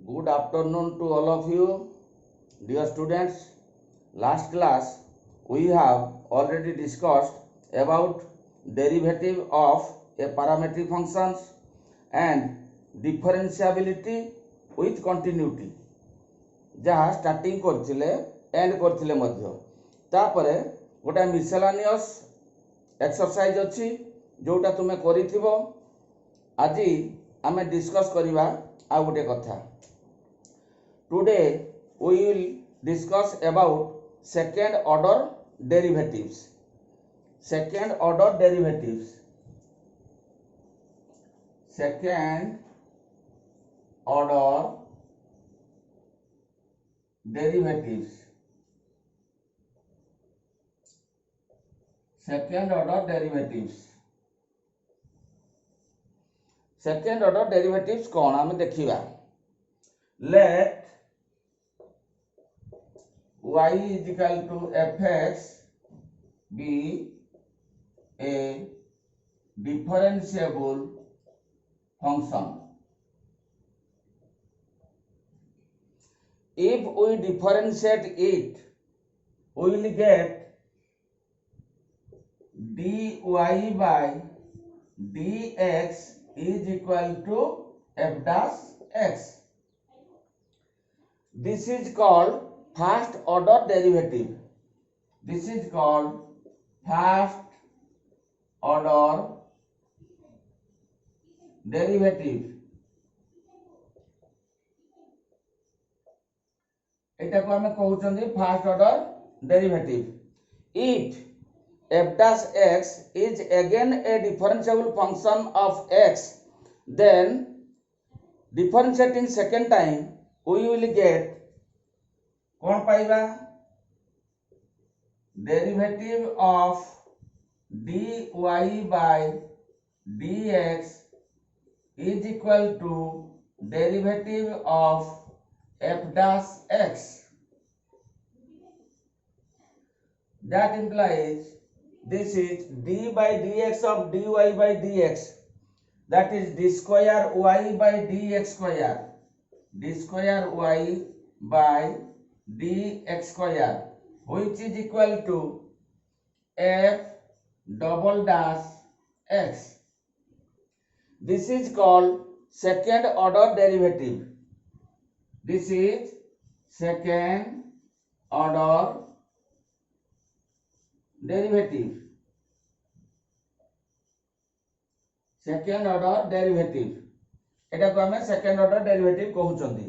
Good afternoon to all of you, dear students. Last class we have already discussed about derivative of a parametric functions and differentiability with continuity. जहाँ starting करथिले and करथिले मध्य तापरे गोटे मिसेलानियस exercise अच्छी जोटा तुमे करिथिबो आज आमे डिस्कस करिबा आ गोटे कथा. Today we will discuss about second order derivatives. Second order derivatives. Second order derivatives. Second order derivatives. Second order derivatives कौन आमे देखिबा. Let y is equal to fx be a differentiable function. If we differentiate it, we will get dy by dx is equal to f dash x. This is called first order derivative. This is called first order derivative. एटा को हमें कहउछंदी first order derivative. If f dash x is again a differentiable function of x, then differentiating second time we will get कौन पाइबा derivative of dy by dx is equal to derivative of f dash x. That implies this is d by dx of dy by dx, that is d square y by dx square, d square y by dx square, which is equal to f double dash x. This is called second order derivative. This is second order derivative. Second order derivative. एटा को हमें second order derivative कहउचंदी.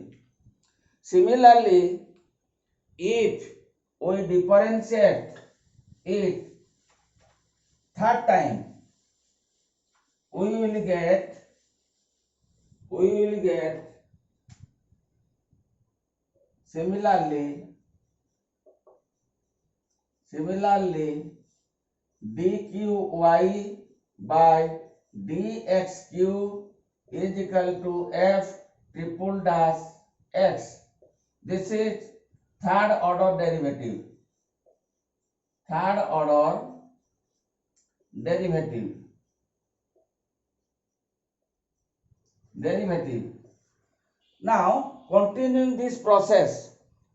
Similarly, if we differentiate it third time, we will get similarly dqy by dxq is equal to f triple dash x. This is third order derivative. Third order derivative. Now continuing this process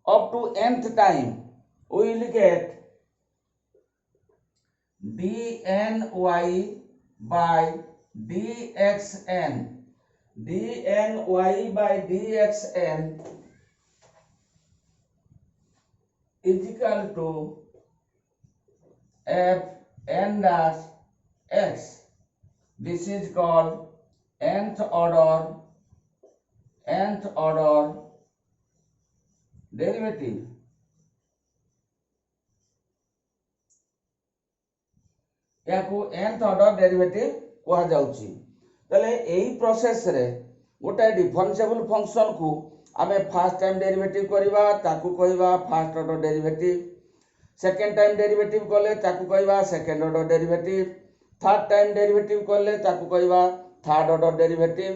up to nth time, we will get dny by dxn. dny by dxn is equal to f n dash x. This is called nth order derivative. या को nth order derivative कहा जाउची. तले एही process रे गोटे differentiable function को आमे फर्स्ट टाइम डेरिवेटिव करबा ताकू कहबा first order derivative. Second time derivative कले ताकू कहबा second order derivative. Third time derivative कले ताकू कहबा third order derivative,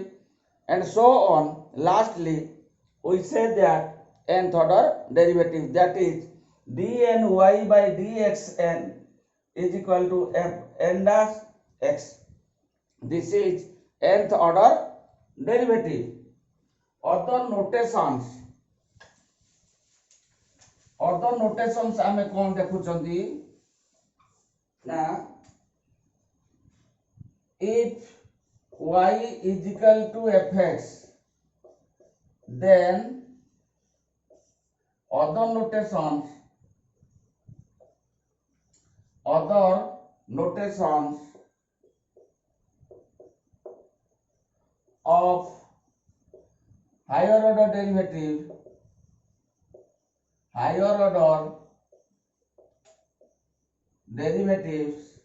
and so on. Lastly, we say that nth order derivative, that is dny by dxn is equal to f n dash x. This is nth order derivative. other notations आमे कौन देखुचंदी ना if y is equal to fx then other notations of higher order derivatives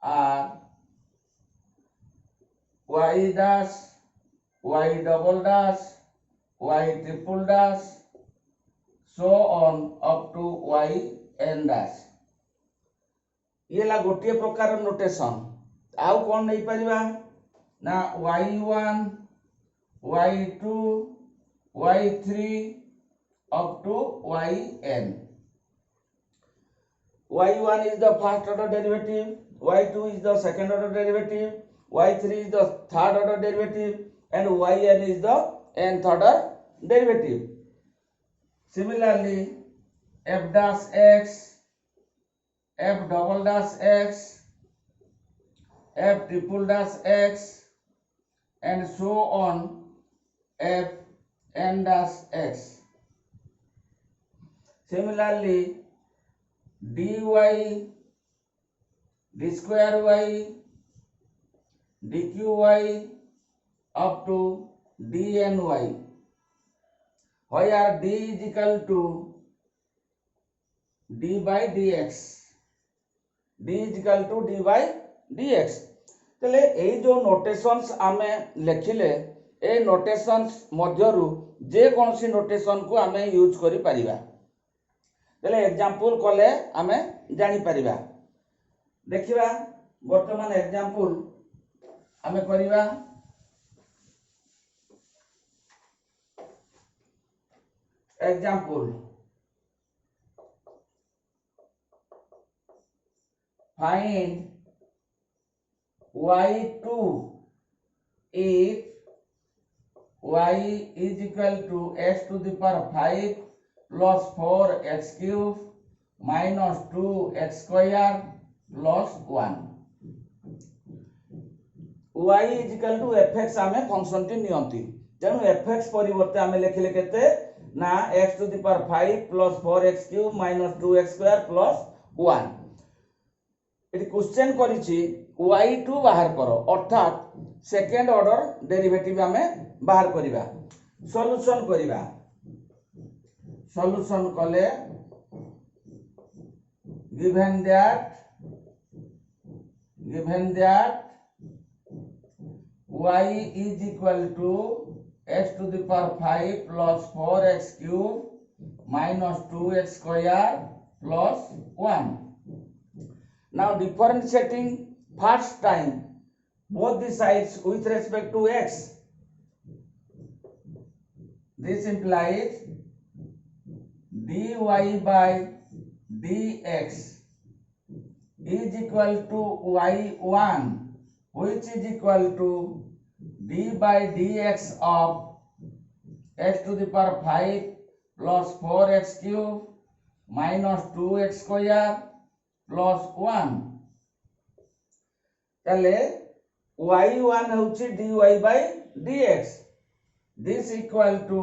are y dash, y double dash, y triple dash, so on up to yn dash. ये ला गोटे प्रकार notation आउ कौन नहीं परिबा ना y1 y2 y3 up to yn. y1 is the first order derivative, y2 is the second order derivative, y3 is the third order derivative, and yn is the nth order derivative. Similarly, f dash x, f double dash x, f triple dash x, and so on f n dash x. Similarly, dy, d square y, dqy up to dny, where d is equal to d by dx. d is equal to d by dx. तले ए जो notations आमे लेखिले ए notations मध्यरु जे कोनसी notation को आमे use करि परिबा. तले example कले आमे जानि परिबा. देखिबा वर्तमान एग्जांपल आमे करिबा. Example find y2 if y is equal to x to the power 5 plus 4x cube minus 2x square plus 1. y is equal to fx आमे फंक्शन टी नियंती तेणु fx परिवर्ते आमे लेखिले केते ना x to the power 5 plus 4x cube minus 2x square plus 1. इट question करिछि y2 बाहर करो अर्थात सेकंड ऑर्डर डेरिवेटिव हमें बाहर करिबा. सॉल्यूशन करिबा. सॉल्यूशन कले given that y is equal to x to the power 5 plus 4x cube minus 2x square plus 1. Now differentiating first time both the sides with respect to x. This implies dy by dx is equal to y1 which is equal to d by dx of x to the power 5 plus 4x cube minus 2x square plus 1. तले y1 होची dy by dx. This equal to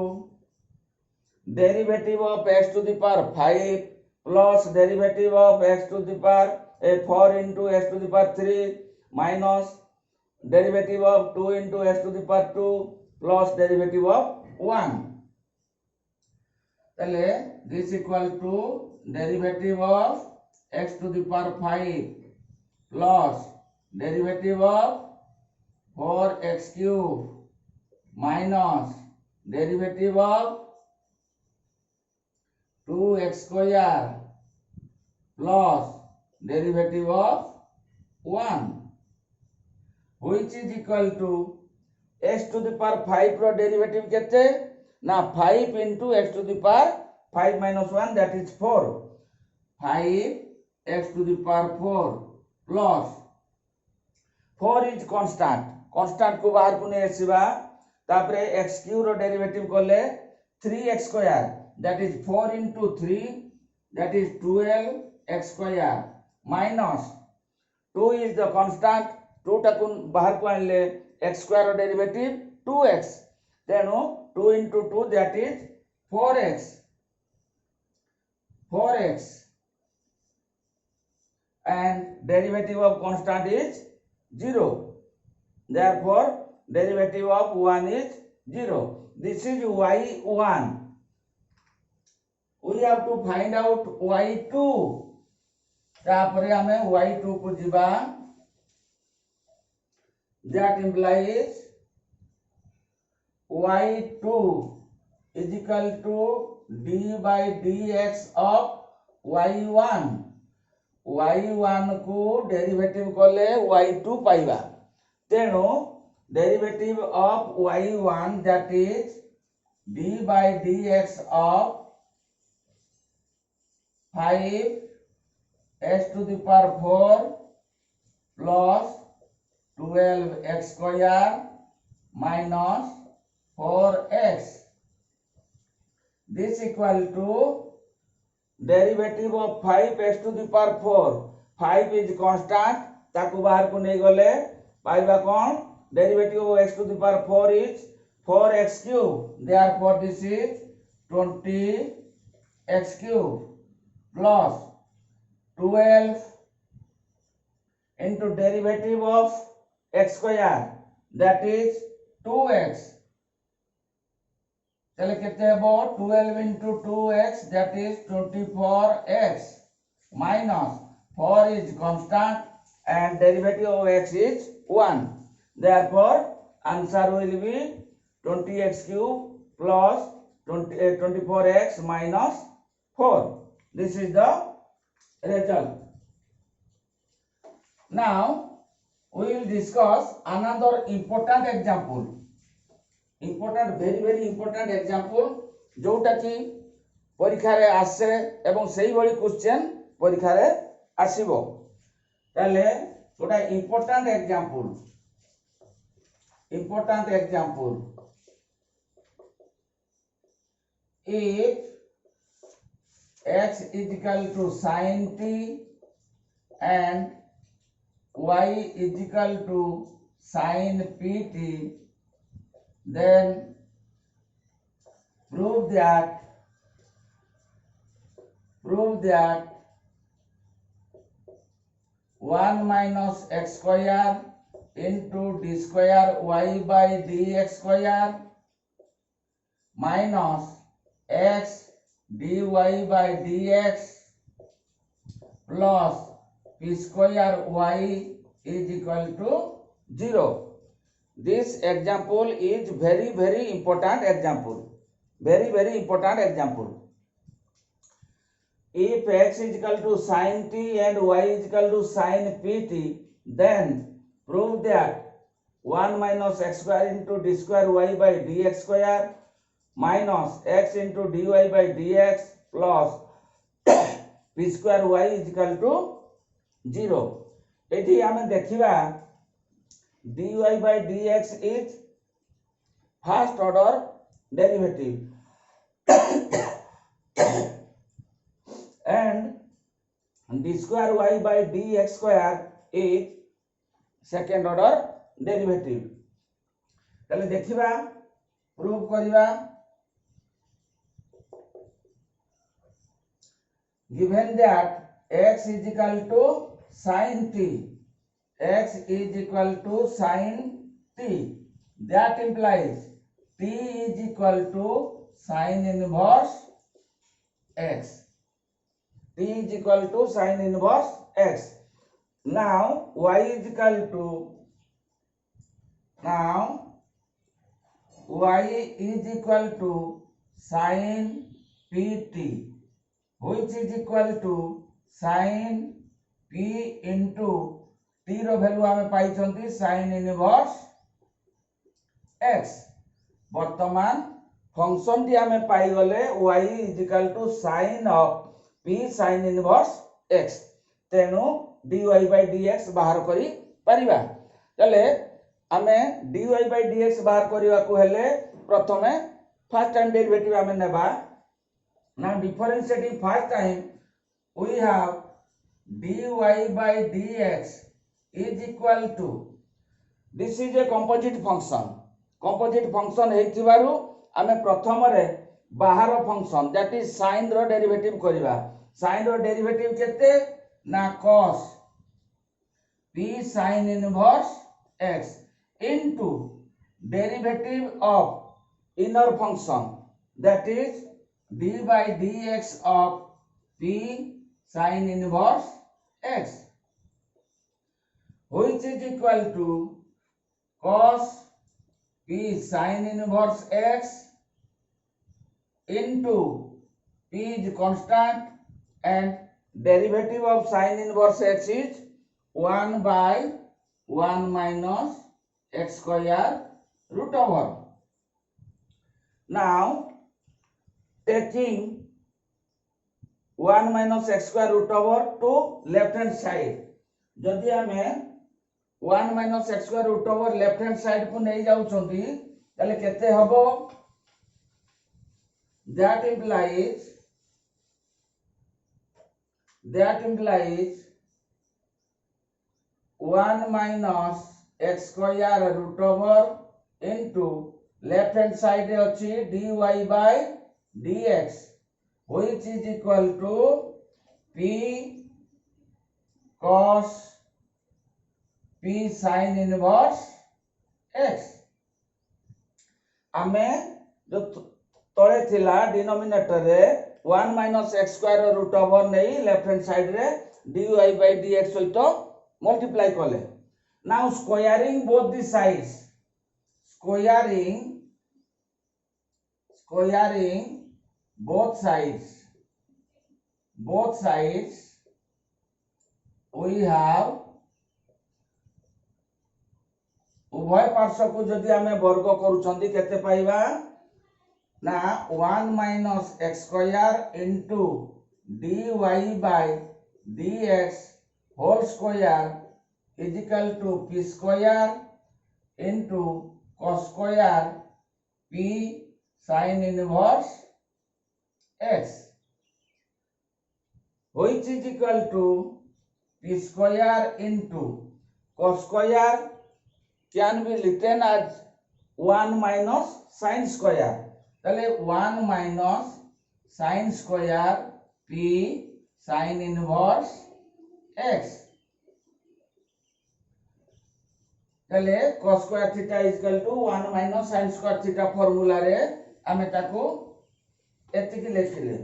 derivative of x to the power 5 plus derivative of x to the power 4 into x to the power 3 minus derivative of 2 into x to the power 2 plus derivative of 1. तले this equal to derivative of x to the power 5 plus derivative of 4x cube minus derivative of 2x square plus derivative of 1 which is equal to x to the power 5 row derivative केते ना 5 into x to the power 5 minus 1 that is 4. 5 x to the power 4 plus 4 is constant constant को बाहर को नहीं आसीबा तापरे x cube रो derivative करले 3x square that is 4 into 3 that is 12x square minus 2 is the constant 2 टाकू बाहर को आनले x square रो derivative 2x तेनो 2 into 2 that is 4x and derivative of constant is 0 therefore derivative of 1 is 0 this is y1 we have to find out y2 तापरे हमें y2 को जीवा that implies y2 is equal to d by dx of y1 y1 को derivative कले y2 पाइबा तेणु derivative of y1 that is d by dx of 5x to the power 4 plus 12x square minus 4x this equal to derivative of 5x to the power 4 5 is constant ताकू बाहर को नहीं गले पाइबा कौन derivative of x to the power 4 is 4x cube therefore this is 20x cube plus 12 into derivative of x square that is 2x चले कितने हो 12 into 2x that is 24x minus 4 is constant and derivative of x is 1 therefore answer will be 20x cube plus 24x minus 4 this is the result. Now we will discuss another important example important very important example जोटा कि परीक्षा रे आसे एवं सही भली question परीक्षा रे आसीबो ताले गोटा important example if x is equal to sin t and y is equal to sin pt then prove that 1 minus x square into d square y by dx square minus x dy by dx plus p square y is equal to 0. This example is very important example. Very important example. If x is equal to sin t and y is equal to sin pt, then prove that 1 minus x square into d square y by dx square minus x into dy by dx plus p square y is equal to 0. एठी हमें देखिबा dy by dx is first order derivative and d square y by dx square is second order derivative. ताले देखिबा prove करिबा given that x is equal to sin t x is equal to sin t that implies t is equal to sin inverse x t is equal to sin inverse x now y is equal to sin pt which is equal to sin p into t row value हमें पाई छंती sin inverse x वर्तमान function T हमें पाई गले y is equal to sin of p sin inverse x तेनु dy by dx बाहर करी परिबा तले आमे dy by dx बाहर करबा को हेले प्रथमे फर्स्ट टाइम डेरिवेटिव आमे नेबा now differentiating first time we have dy by dx is equal to this is a composite function हेतिबारु आमे प्रथम रे बाहर फंक्शन दैट इज sin रो डेरिवेटिव करबा sin रो डेरिवेटिव केते ना cos p sin inverse x into derivative of inner function that is d by dx of p sin inverse x which is equal to cos p sin inverse x into p is constant and derivative of sin inverse x is 1 by 1 minus x square root over. Now taking 1 minus x square root over to left hand side जदि आमे 1 minus x square root over left hand side को नहीं जाउ छंती ताले केते हबो that implies 1 minus x square root over into left hand side अच्छी dy by dx which is equal to p cos p sin inverse x आमे जो तळे थिला डिनोमिनेटर रे 1 minus x square root over नहीं लेफ्ट हैंड साइड रे dy by dx सहित multiply कले now squaring both the sides squaring both sides we have उभय पार्श्व को जदि आमे वर्ग करूछंती केते पाइबा ना 1 minus x square into dy by dx whole square is equal to p square into cos square p sin inverse x which is equal to p square into cos square can be written as 1 minus sin square तले 1 minus sin square p sin inverse x तले cos square theta is equal to 1 minus sin square theta formula रे आमे ताको एतिकी लेखिले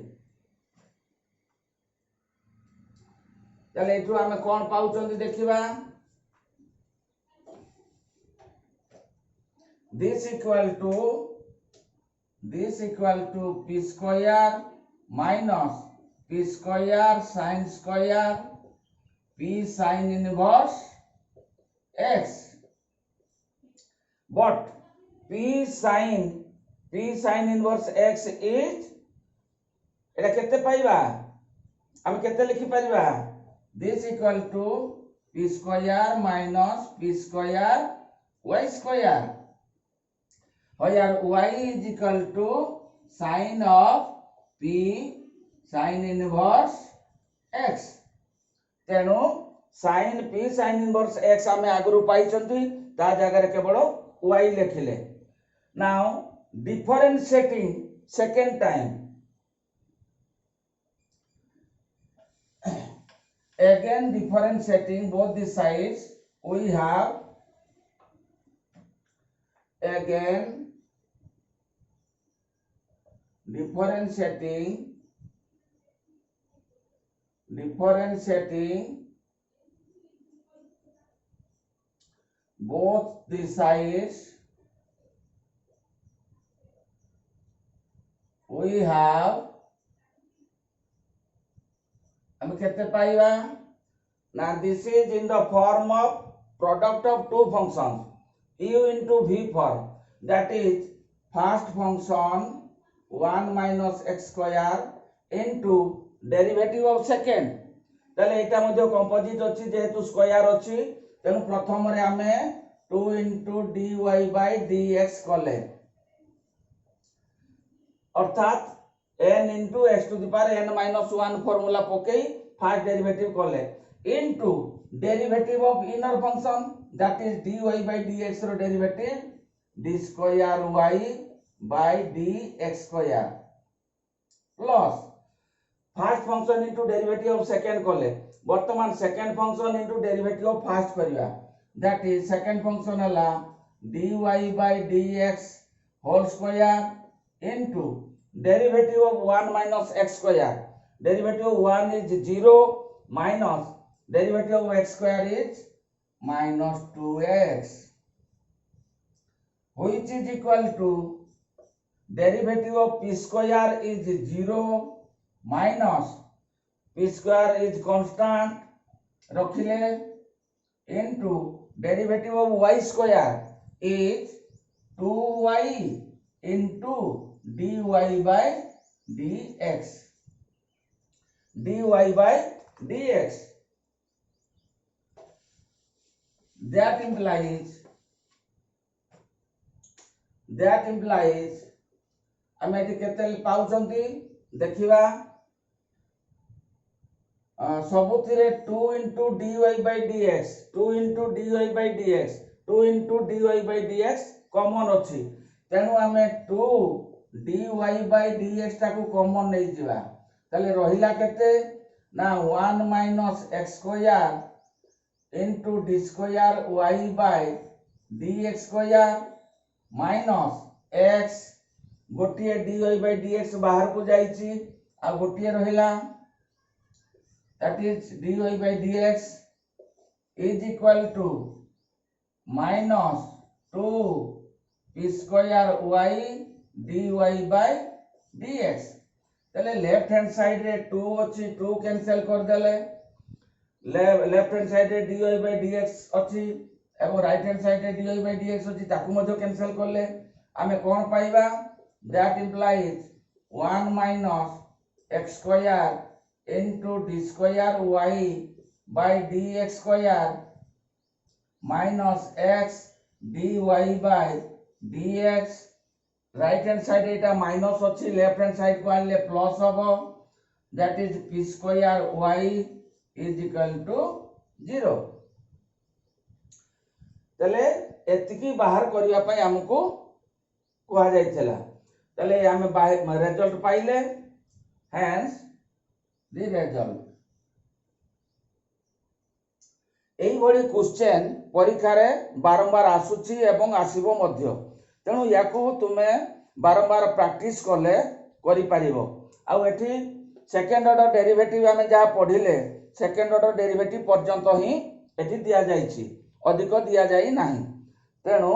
तले एठु आमे कोन पाउचंदी देखिबा this equal to p square minus p square sin square p sin inverse x but p sin inverse x is एटा केते पाइबा हम केते लिखि परिबा this equal to p square minus p square y square where y is equal to sin of p sin inverse x तेनु sin p sin inverse x आमे आगरु पाइचंती ता जगह रे केवल y लेखिले now differentiating second time again differentiating both the sides we have again differentiating both the sides we have हम केते पाइबा now this is in the form of product of two functions u into v form that is first function 1 minus x square into derivative of second तले एटा मध्ये composite अछि जेहेतु square अछि तेणु प्रथम रे आमे 2 into dy by dx कले अर्थात n into x to the power n minus 1 formula पकई फर्स्ट डेरिवेटिव कले into derivative of inner function that is dy by dx रो derivative d square y by dx square plus first function into derivative of second कले वर्तमान second function into derivative of first करिया that is second function हला dy by dx whole square into derivative of 1 minus x square. Derivative of 1 is 0 minus derivative of x square is minus 2x, which is equal to derivative of p square is 0 minus p square is constant रखिले into derivative of y square is 2y into dy by dx. dy by dx. That implies आमे eighty केते पाउछंती देखिबा सबुथिरे 2 into dy by dx 2 into dy by dx 2 into dy by dx common अछि तेनु आमे 2 dy by dx टाकू common नै जिबा तले रहिला केते ना 1 minus x square into d square y by dx square minus x गोटिए dy by dx बाहर को जाईची आ गोटिए रहिला that is dy by dx is equal to minus 2 p square y dy by dx तले लेफ्ट हैंड साइड रे 2 अछि 2 cancel कर देले left hand side रे dy by dx अछि एवं राइट हैंड साइड रे dy by dx अछि ताकू मधो कैंसिल करले आमे कोन पाइबा that implies 1 minus x square into d square y by dx square minus x dy by dx right hand side Etah minus अछि left hand side को आले plus हबो that is p square y is equal to 0 तले एतिकी बाहर करिया पय हमको कुआ जायछला तले हमें रिजल्ट पाइले hence the result एई भली क्वेश्चन परीक्षा रे बारंबार आसुची एवं आसीबो मध्य तेणु याकू तुमे बारंबार प्रैक्टिस करले करि परिबो आ एठी सेकंड ऑर्डर डेरिवेटिव हमें जा पढिले सेकंड ऑर्डर डेरिवेटिव पर्यंत ही एठी दिया जाईची अधिक दिया जाई नाही तेणु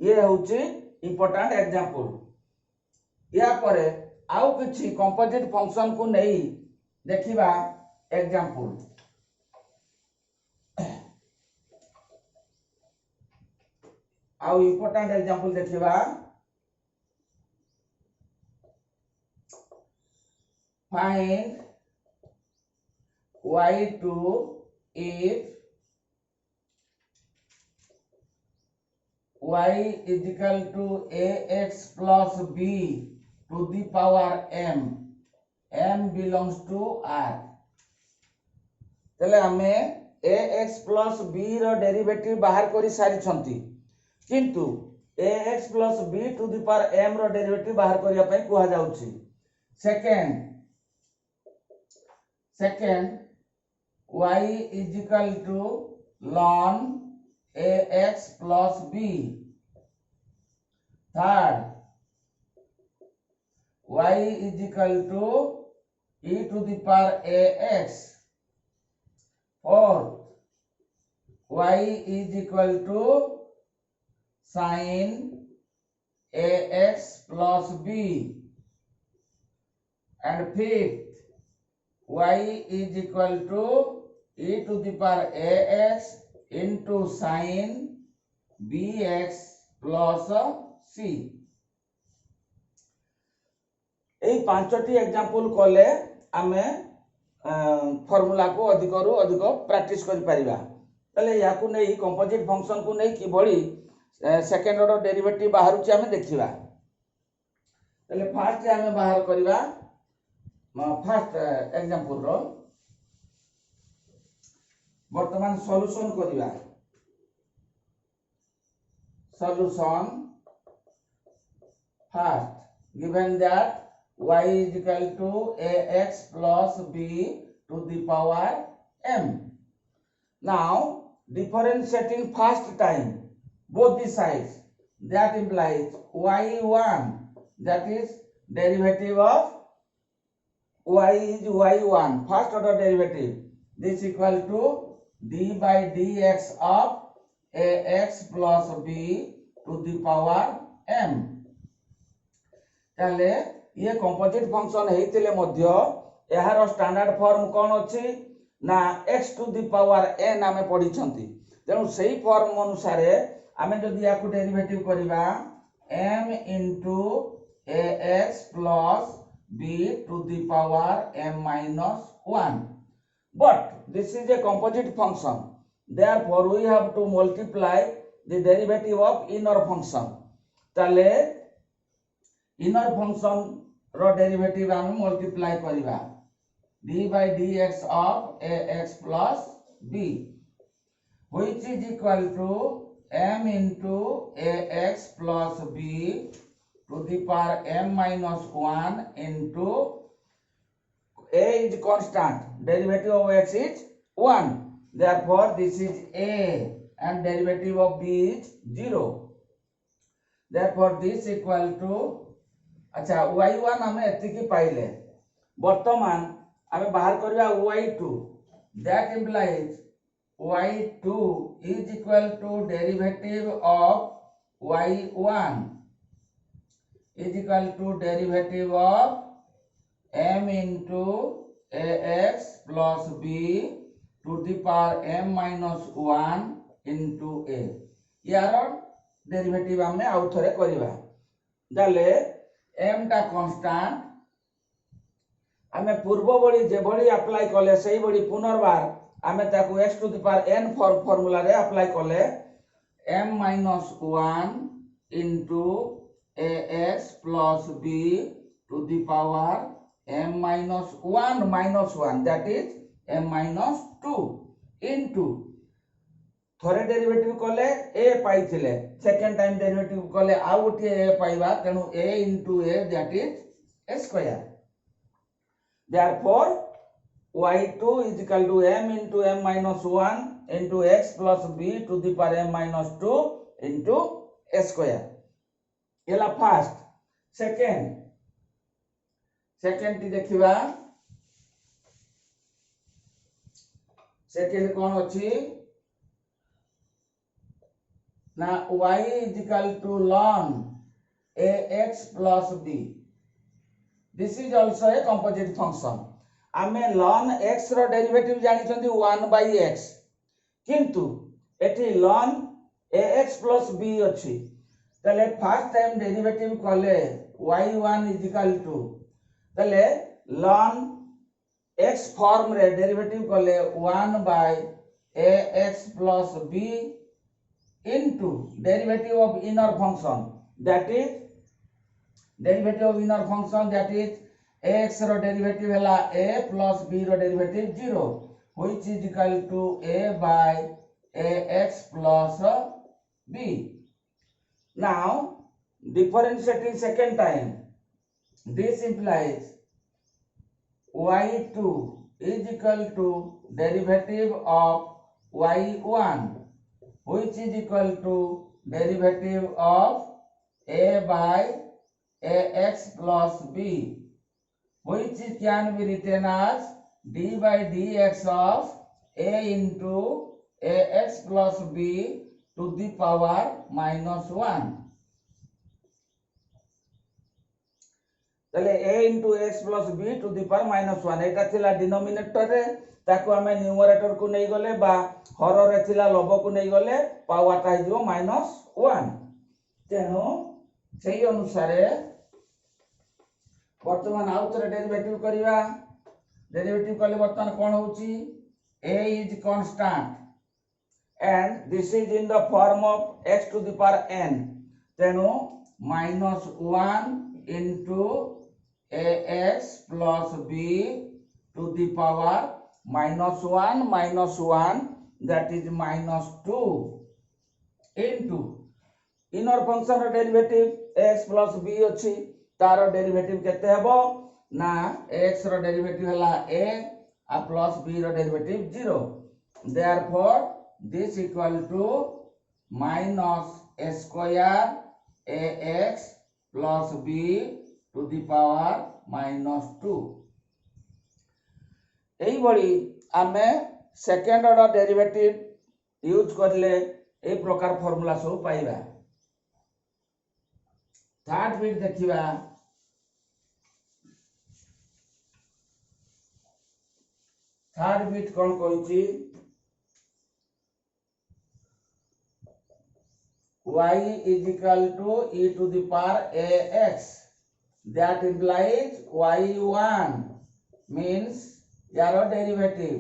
ये होची इंपोर्टेंट एग्जांपल या परे आउ किछि कंपोजिट फंक्शन को नहीं देखिबा एग्जांपल आउ इंपोर्टेंट एग्जांपल देखिबा find y2 if y is equal to ax plus b to the power m belongs to r तले हमें ax plus b रो डेरिवेटिव बाहर करी सारी छंती किंतु ax plus b to the power m रो डेरिवेटिव बाहर करिया पय कुहा जाउची second y is equal to ln ax plus b third y is equal to e to the power ax fourth y is equal to sin ax plus b and fifth y is equal to e to the power ax into sin bx plus c AE पांचटी example कले आमे formula को अधिक रु अधिक practice करि परिबा तले याकू नहीं composite function को नहीं किभली सेकेंड ऑर्डर डेरिवेटिव बाहर ची आमे देखिबा। तले फर्स्ट आमे बाहर करबा फर्स्ट एग्जांपल रो वर्तमान सॉल्यूशन करबा। Solution first given that y is equal to ax plus b to the power m. Now differentiating first time both the sides, that implies y1, that is derivative of y is y1 first order derivative, this equal to d by dx of ax plus b to the power m. ताले ये composite function हेतिले मध्य एहार standard form कोन अछि ना x to the power n आमे पढी छंती। तेनु सेही फॉर्म अनुसार आमे जदि याकू डेरिवेटिव करिबा m into ax plus b to the power m minus 1, but this is a composite function, therefore we have to multiply the derivative of inner function. ताले inner function रो derivative हम multiply करिबा d by dx of ax plus b, which is equal to m into ax plus b to the power m minus 1 into a is constant, derivative of x is 1, therefore this is a and derivative of b is 0, therefore this equal to अच्छा y1 हमें एतिकी पाइले। वर्तमान हमें बाहर करबा y2, that implies y2 is equal to derivative of y1 is equal to derivative of m into ax plus b to the power m minus 1 into a। यार derivative हमें आउ थरे करबा। दाले m टा कांस्टेंट आमे पूर्व बड़ी जे बड़ी अप्लाई कले सही बड़ी पुनर्बार आमे ताकू x to the power n formula रे अप्लाई कले m minus 1 into ax plus b to the power m minus 1 that is m minus 2 into थोरे डेरिवेटिव कले a पाइथिले, सेकंड टाइम डेरिवेटिव कले आ गोटे a पाइबा, तेनु a into a that is a square, therefore y2 is equal to m into m minus 1 into x plus b to the power m minus 2 into a square। एला first second T देखिबा। Second कोन अछि ना y is equal to ln ax plus b, this is also a composite function। आमे ln x रो derivative जानि छथि 1 by x, किंतु एठी ln ax plus b अछि, तले फर्स्ट टाइम डेरिवेटिव कले y1 is equal to तले ln x फॉर्म रे डेरिवेटिव कले 1 by ax plus b into derivative of inner function, that is ax रो डेरिवेटिव हला a plus b रो derivative 0, which is equal to a by ax plus b। Now differentiating second time, this implies y2 is equal to derivative of y1, which is equal to derivative of a by ax plus b, which can be written as d by dx of a into ax plus b to the power minus 1। तले a into x plus b to the power minus 1 एटा थिला denominator रे, ताको हमें numerator को नहीं गले बा हर रे थिला लब को नहीं गले पावर ता हिजो -1। तेनो सेही अनुसार वर्तमान आउ थरे डेरिवेटिव करिवा। डेरिवेटिव कले वर्तमान कोन होउची a is constant, and this is in the form of x to the power n. Tenu minus 1 into ax plus b to the power minus 1, that is minus 2 into inner function ର derivative x plus b अछि तार derivative केते हेबो ना x ର derivative हला a uh plus b ର derivative 0. Therefore this equal to minus a square ax plus b to the power minus 2. एई बड़ी आमे सेकंड ऑर्डर डेरिवेटिव यूज करले ए प्रकार फार्मूला सब पाइबा. थर्ड बिट देखिबा. थर्ड बिट कोन कहूची y is equal to e to the power ax, that implies y1 means यारो derivative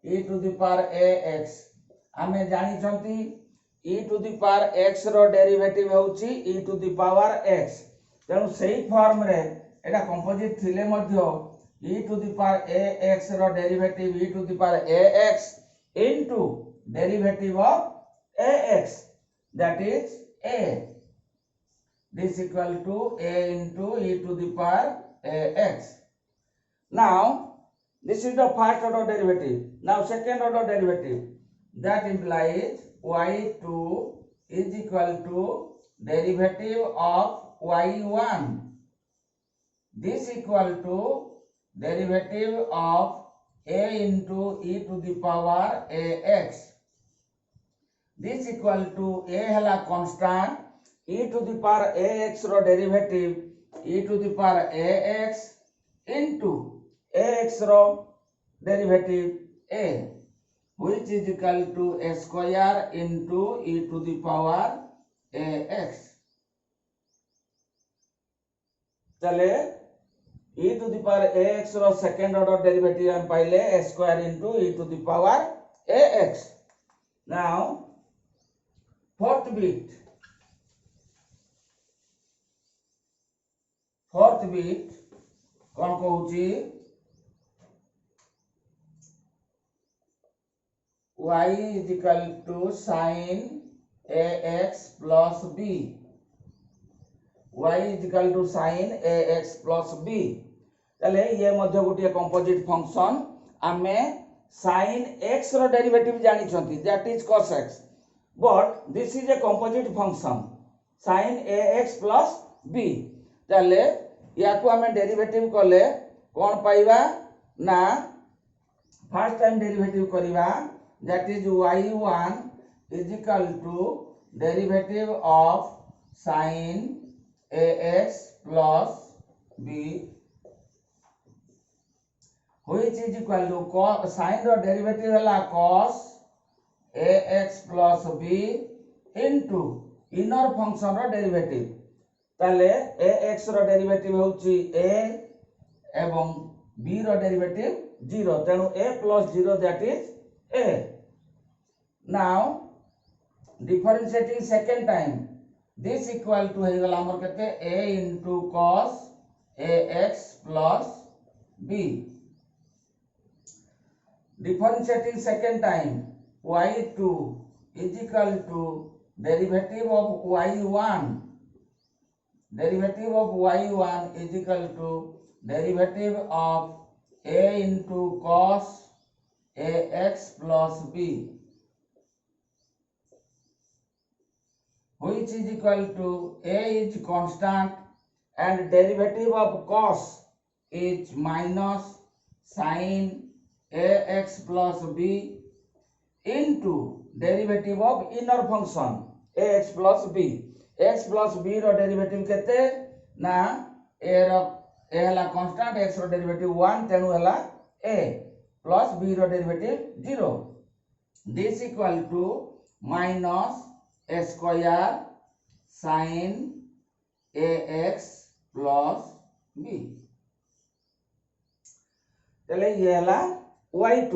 e to the power ax. आमे जानि छंती e to the power x रो डेरिवेटिव होउची e to the power x. तेनु सेही फॉर्म रे एटा कंपोजिट थिले मध्य e to the power ax रो derivative e to the power ax into derivative of ax, that is a. This equal to a into e to the power ax. Now this is the first order derivative. Now second order derivative, that implies y2 is equal to derivative of y1. This equal to derivative of a into e to the power ax. This equal to a hela constant, e to the power ax ro derivative e to the power ax into ax ro derivative a, which is equal to a square into e to the power ax. चले e to the power ax रो second order derivative हम पाइले a square into e to the power ax. Now fourth bit कौन कहूची y is equal to sin ax plus b. y is equal to sin ax plus b. तले ये मध्य गोटे composite function आमे sin x रो derivative जानि छंती, that is cos x, but this is a composite function sin ax plus b. तले याकू आमे derivative कले कोन पाइबा ना फर्स्ट टाइम डेरिवेटिव करिवा, that is y1 is equal to derivative of sin ax plus b, which is equal to sin रो derivative हला cos ax plus b into inner function रो डेरिवेटिव. ताले ax रो डेरिवेटिव होउची a एवं b रो derivative 0, तेनु a plus 0 that is a. Now differentiating second time, this equal to हे गला हमर केते a into cos ax plus b. Differentiating second time, y2 is equal to derivative of y1. Derivative of y1 is equal to derivative of a into cos ax plus b, which is equal to a is constant and derivative of cos is minus sin ax plus b into derivative of inner function ax plus b. x plus b रो derivative केते ना a रो a हला constant, x रो derivative 1, तेनु हला a plus b रो derivative 0. This equal to minus a square sin ax plus b. तले ये हला y2.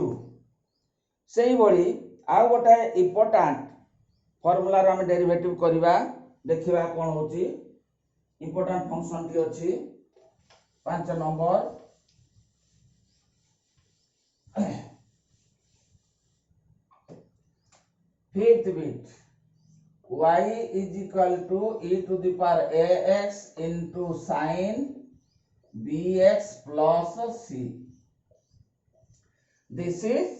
सेही बड़ी आउ गोटे इम्पोर्टाट फॉर्मूला रो हम डेरिवेटिव करबा देखिबा कोन होची इम्पोर्टाट फंक्शन टी अछि 5 number fifth bit y is equal to e to the power ax into sin bx plus c. This is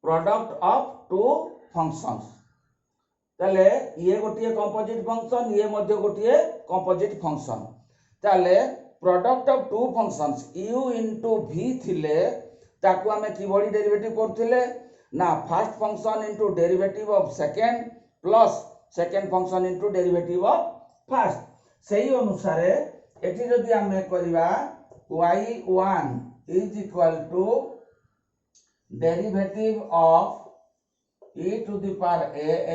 product of two functions. ताले ये गोटिए कंपोजिट फंक्शन ये मध्य गोटिए कंपोजिट फंक्शन ताले product of two functions u into v थिले ताकू हमें किबोडी derivative करथिले ना first function into derivative of second plus second function into derivative of first सही अनुसार एठी जदी हमें करबा y1 is equal to derivative of e to the power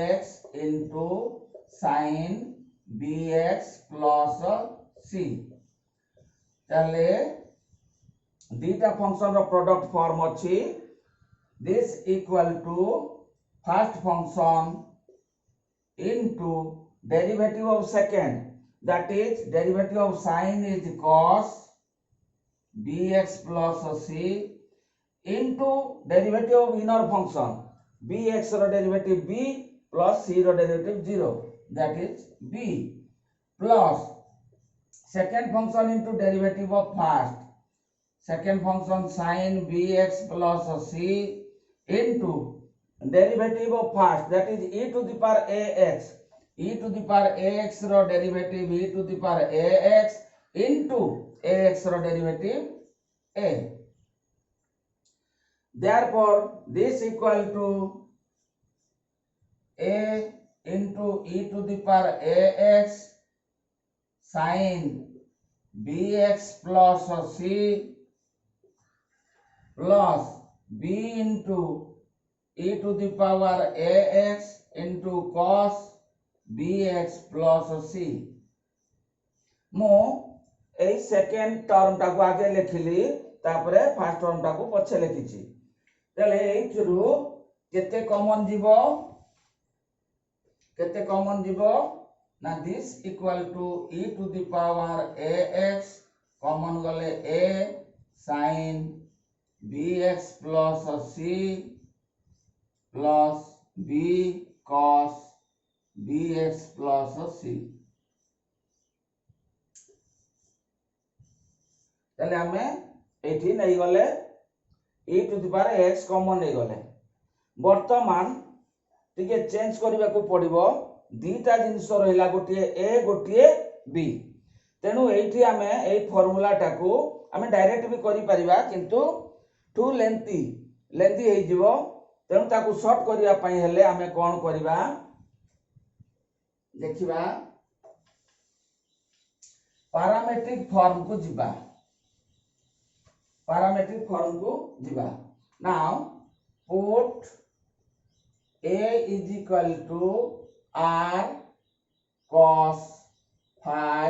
ax into sin bx plus c ताले दीटा फंक्शन रो product form अछि this equal to first function into derivative of second that is derivative of sin is cos bx plus c into derivative of inner function bx ro derivative b plus c ro derivative 0 that is b plus second function into derivative of first second function sin bx plus c into derivative of first that is e to the power ax ro derivative e to the power ax into ax ro derivative a. Therefore this equal to a into e to the power ax sin bx plus c plus b into e to the power ax into cos bx plus c मो ए second term टा को आगे लिखिली तापरे first term टा को पछे लिखिची तले एथरु केते कॉमन जीवो ना this equal to e to the power ax common गले a sin bx plus c plus b cos bx plus c ताले हमें एठी नै गले e to the power x common नै गले वर्तमान टिके चेंज करबा को पड़िबो दीटा जिंस रहिला गोटिए a गोटिए b तेनु एठी हमें ए फार्मूला टाको हमें डायरेक्ट भी करि परिबा किंतु टू लेंथी हे जिवो तेनु ताको शॉर्ट करिया पई हेले हमें कोन करिबा देखिबा पैरामीट्रिक फॉर्म को जिबा now put a is equal to r cos phi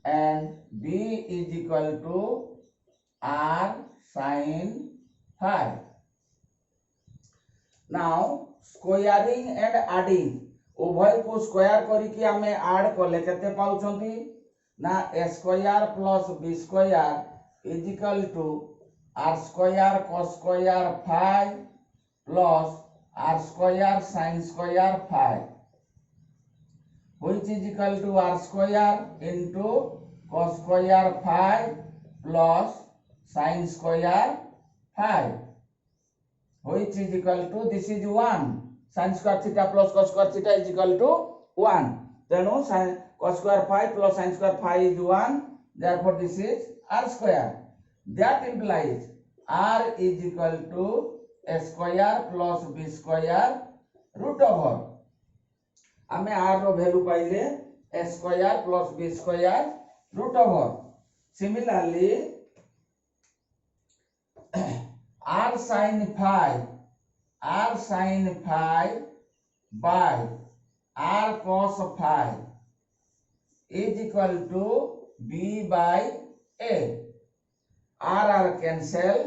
and b is equal to r sin phi. Now squaring and adding उभय को स्क्वायर करी कि हमें ऐड करले केते पाउछंती ना a square plus b square is equal to r square cos square phi plus r square sin square phi which is equal to r square into cos square phi plus sin square phi which is equal to this is 1 sin square theta plus cos square theta is equal to 1 tenu sin cos square phi plus sin square phi is 1 therefore this is r square that implies r is equal to a square plus b square root over हमें r रो value पाइले a square plus b square root over similarly r sin phi by r cos phi is equal to b by a r cancel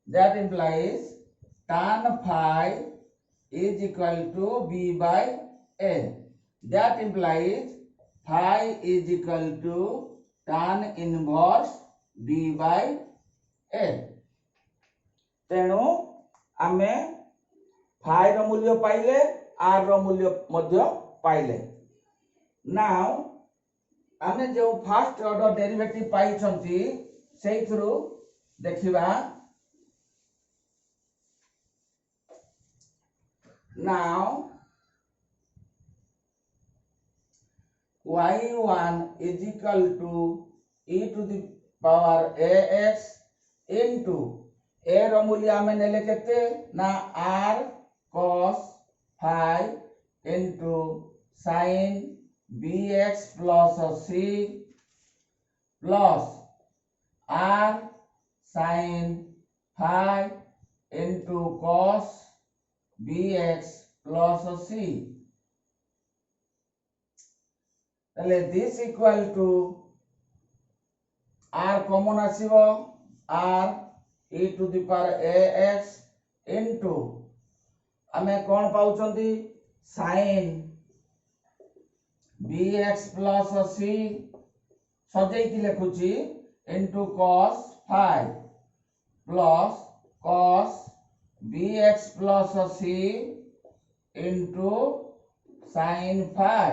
that implies tan phi is equal to b by a. That implies phi is equal to tan inverse b by a. तेणु आमे phi रो मूल्य पाइले r रो मूल्य मध्य पाइले. Now आमे जो first order derivative पाई छंती सेई through देखिबा. Now y1 is equal to e to the power ax into a रो मूल्य आमे नेले केते ना r cos phi into sin bx plus c plus r sin phi into cos bx plus c. This equal to r common आसीबो r e to the power ax into आमे कोन पाउचंती sin bx plus c सजै कि लेखुची into cos phi plus cos bx plus c into sin phi.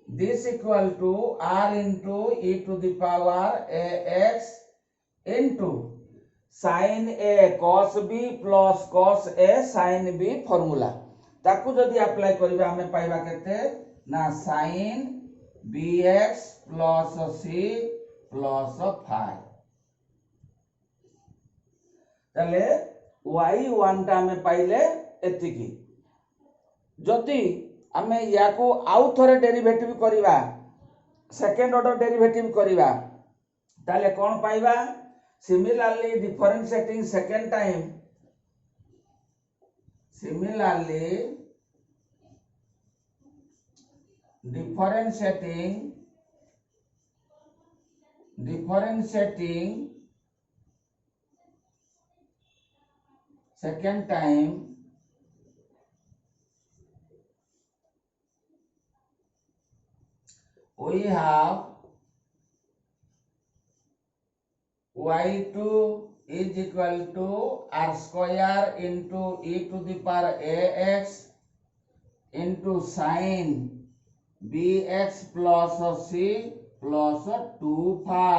This equal to r into e to the power ax into sin a cos b plus cos a sin b formula. ताकू जदि apply करिबा हमें पाइबा केते ना sin bx plus c plus phi. तले y1 टा हमें पाइले एतिकी. जदि आमे याको आउ थरे डेरिवेटिव करिबा सेकंड ऑर्डर डेरिवेटिव करिबा ताले कोन पाइबा. Similarly differentiating second time, differentiating second time we have y2 is equal to r square into e to the power ax into sin bx plus c plus 2 phi.